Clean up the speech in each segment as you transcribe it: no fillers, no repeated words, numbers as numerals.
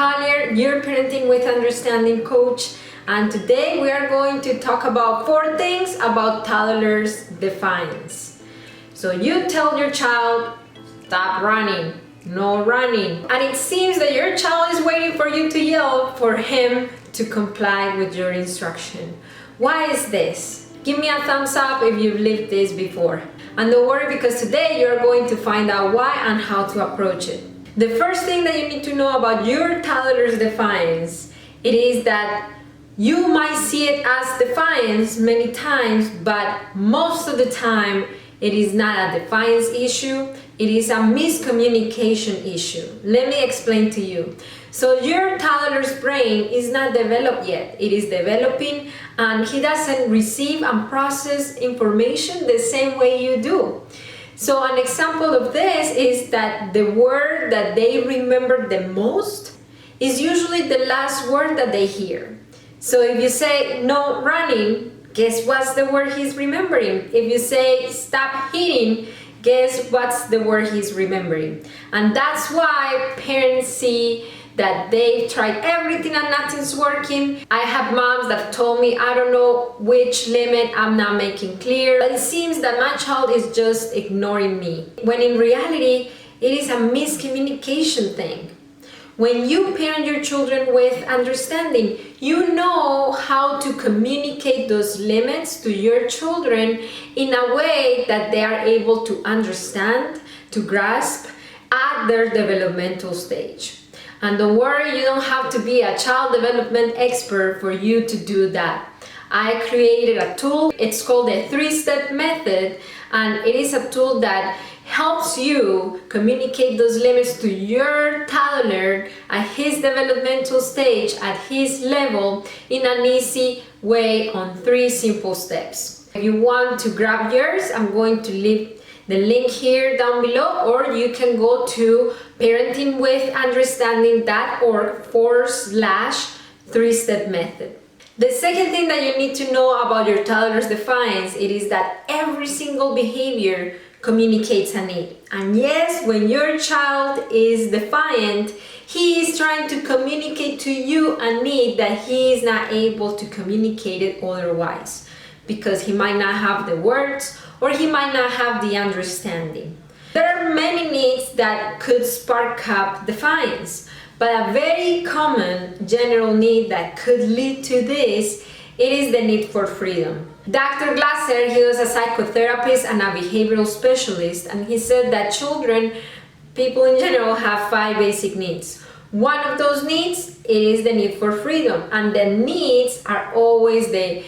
Collier, your Parenting with Understanding coach, and today we are going to talk about 4 things about toddlers' defiance. So you tell your child, stop running, no running, and it seems that your child is waiting for you to yell for him to comply with your instruction. Why is this? Give me a thumbs up if you've lived this before. And don't worry, because today you're going to find out why and how to approach it. The first thing that you need to know about your toddler's defiance, it is that you might see it as defiance many times, but most of the time it is not a defiance issue, it is a miscommunication issue. Let me explain to you. So your toddler's brain is not developed yet. It is developing, and he doesn't receive and process information the same way you do. So an example of this is that the word that they remember the most is usually the last word that they hear. So if you say no running, guess what's the word he's remembering? If you say stop hitting, guess what's the word he's remembering? And that's why parents see that they've tried everything and nothing's working. I have moms that told me, I don't know which limit I'm not making clear. But it seems that my child is just ignoring me. When in reality, it is a miscommunication thing. When you parent your children with understanding, you know how to communicate those limits to your children in a way that they are able to understand, to grasp at their developmental stage. And don't worry, you don't have to be a child development expert for you to do that. I created a tool. It's called the 3-step method, and it is a tool that helps you communicate those limits to your toddler at his developmental stage, at his level, in an easy way on 3 simple steps. If you want to grab yours, I'm going to leave the link here down below, or you can go to parentingwithunderstanding.org/3-step method. The second thing that you need to know about your toddler's defiance, it is that every single behavior communicates a need. And yes, when your child is defiant, he is trying to communicate to you a need that he is not able to communicate it otherwise, because he might not have the words or he might not have the understanding. There are many needs that could spark up defiance, but a very common general need that could lead to this, it is the need for freedom. Dr. Glasser, he was a psychotherapist and a behavioral specialist, and he said that children, people in general, have 5 basic needs. One of those needs, it is the need for freedom, and the needs are always the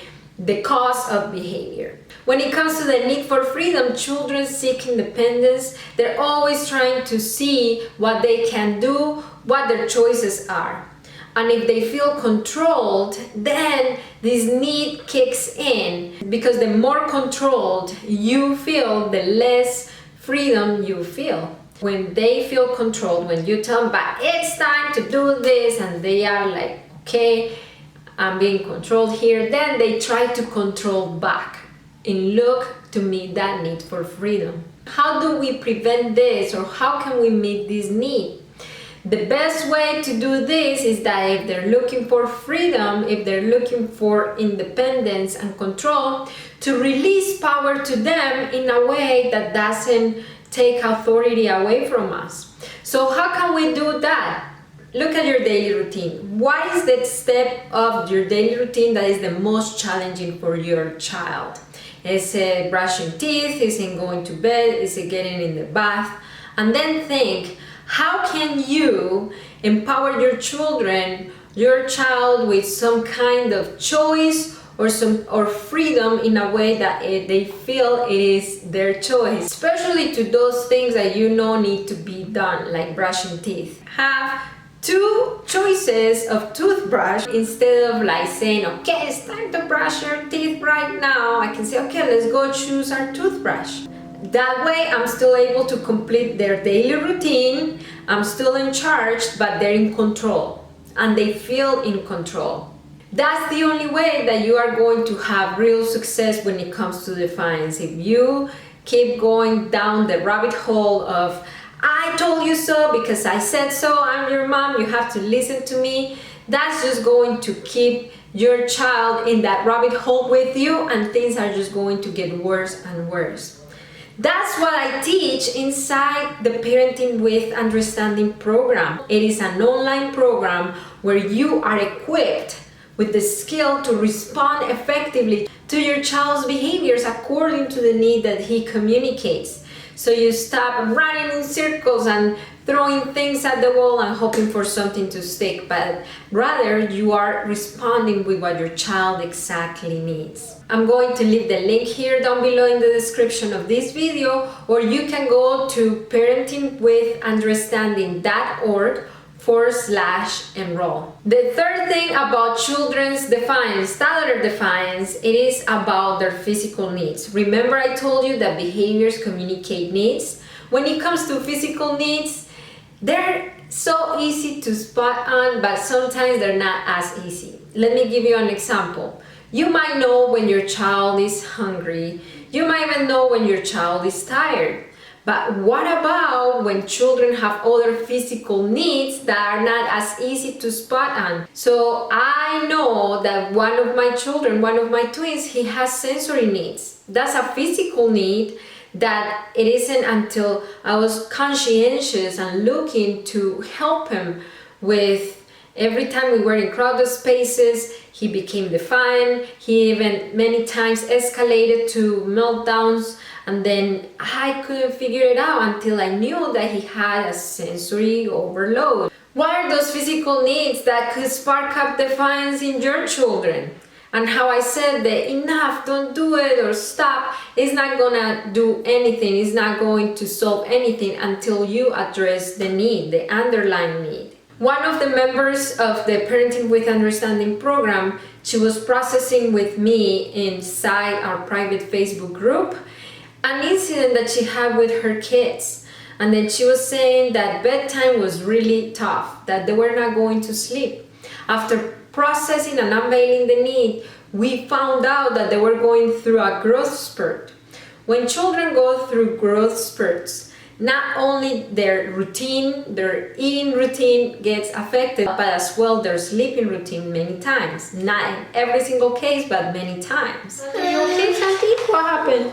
cause of behavior. When it comes to the need for freedom, children seek independence. They're always trying to see what they can do, what their choices are. And if they feel controlled, then this need kicks in, because the more controlled you feel, the less freedom you feel. When they feel controlled, when you tell them, but it's time to do this, and they are like, okay, I'm being controlled here, then they try to control back and look to meet that need for freedom. How do we prevent this, or how can we meet this need? The best way to do this is that if they're looking for freedom, if they're looking for independence and control, to release power to them in a way that doesn't take authority away from us. So how can we do that? Look at your daily routine. What is the step of your daily routine that is the most challenging for your child? Is it brushing teeth? Is it going to bed? Is it getting in the bath? And then think, how can you empower your children, your child, with some kind of choice or freedom in a way that they feel it is their choice, especially to those things that you know need to be done, like brushing teeth. Have 2 choices of toothbrush instead of like saying, okay, it's time to brush your teeth right now. I can say, okay, let's go choose our toothbrush. That way I'm still able to complete their daily routine. I'm still in charge, but they're in control and they feel in control. That's the only way that you are going to have real success when it comes to defiance. If you keep going down the rabbit hole of I told you so because I said so, I'm your mom, you have to listen to me. That's just going to keep your child in that rabbit hole with you, and things are just going to get worse and worse. That's what I teach inside the Parenting with Understanding program. It is an online program where you are equipped with the skill to respond effectively to your child's behaviors according to the need that he communicates. So you stop running in circles and throwing things at the wall and hoping for something to stick, but rather you are responding with what your child exactly needs. I'm going to leave the link here down below in the description of this video, or you can go to parentingwithunderstanding.org/enroll. The third thing about children's defiance, toddler defiance, it is about their physical needs. Remember I told you that behaviors communicate needs? When it comes to physical needs, they're so easy to spot on, but sometimes they're not as easy. Let me give you an example. You might know when your child is hungry. You might even know when your child is tired. But what about when children have other physical needs that are not as easy to spot on? So I know that one of my children, one of my twins, he has sensory needs. That's a physical need that it isn't until I was conscientious and looking to help him with. Every time we were in crowded spaces, he became defiant. He even many times escalated to meltdowns, and then I couldn't figure it out until I knew that he had a sensory overload. What are those physical needs that could spark up defiance in your children? And how I said that enough, don't do it, or stop, is not gonna do anything, it's not going to solve anything until you address the need, the underlying need. One of the members of the Parenting with Understanding program, she was processing with me inside our private Facebook group an incident that she had with her kids. And then she was saying that bedtime was really tough, that they were not going to sleep. After processing and unveiling the need, we found out that they were going through a growth spurt. When children go through growth spurts, not only their routine, their eating routine gets affected, but as well their sleeping routine many times. Not in every single case, but many times. Are you okay, Santi? What happened?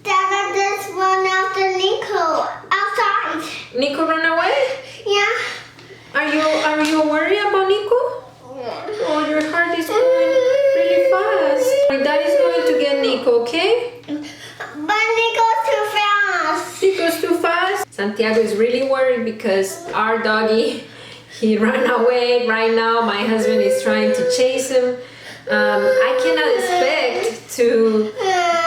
Dad just run after Nico outside. Nico ran away? Yeah. Are you worried about Nico? Yeah. Oh, your heart is going really fast. My dad is going to get Nico, okay? But Nico's too fast. Nico's too fast. Santiago is really worried because our doggy, he ran away. Right now, my husband is trying to chase him. I cannot expect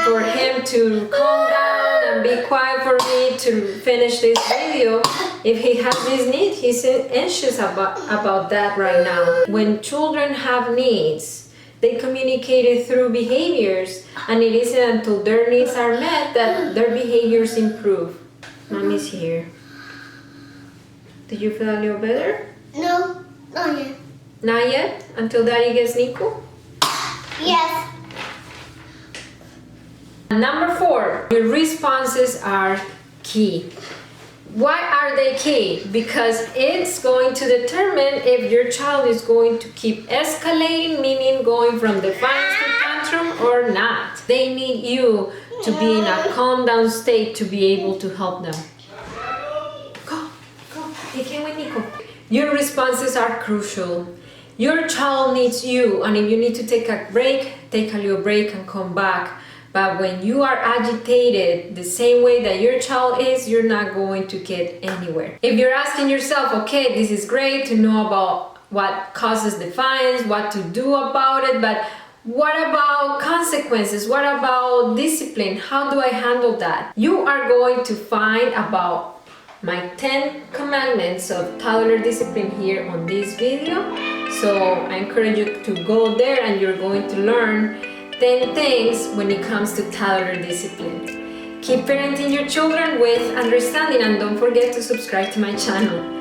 for him to calm down and be quiet for me to finish this video if he has this need. He's anxious about that right now. When children have needs, they communicate it through behaviors, and it isn't until their needs are met that their behaviors improve. Mommy's here. Did you feel a little better? No, not yet. Not yet? Until Daddy gets Nico? Yes. Number 4, your responses are key. Why are they key? Because it's going to determine if your child is going to keep escalating, meaning going from defiance to tantrum, or not. They need you to be in a calm down state to be able to help them. Go. He came with Nico. Your responses are crucial. Your child needs you, and if you need to take a break, take a little break and come back. But when you are agitated the same way that your child is, you're not going to get anywhere. If you're asking yourself, okay, this is great to know about what causes defiance, what to do about it, but what about consequences? What about discipline? How do I handle that? You are going to find about my 10 commandments of toddler discipline here on this video. So I encourage you to go there, and you're going to learn 10 things when it comes to toddler discipline. Keep parenting your children with understanding, and don't forget to subscribe to my channel.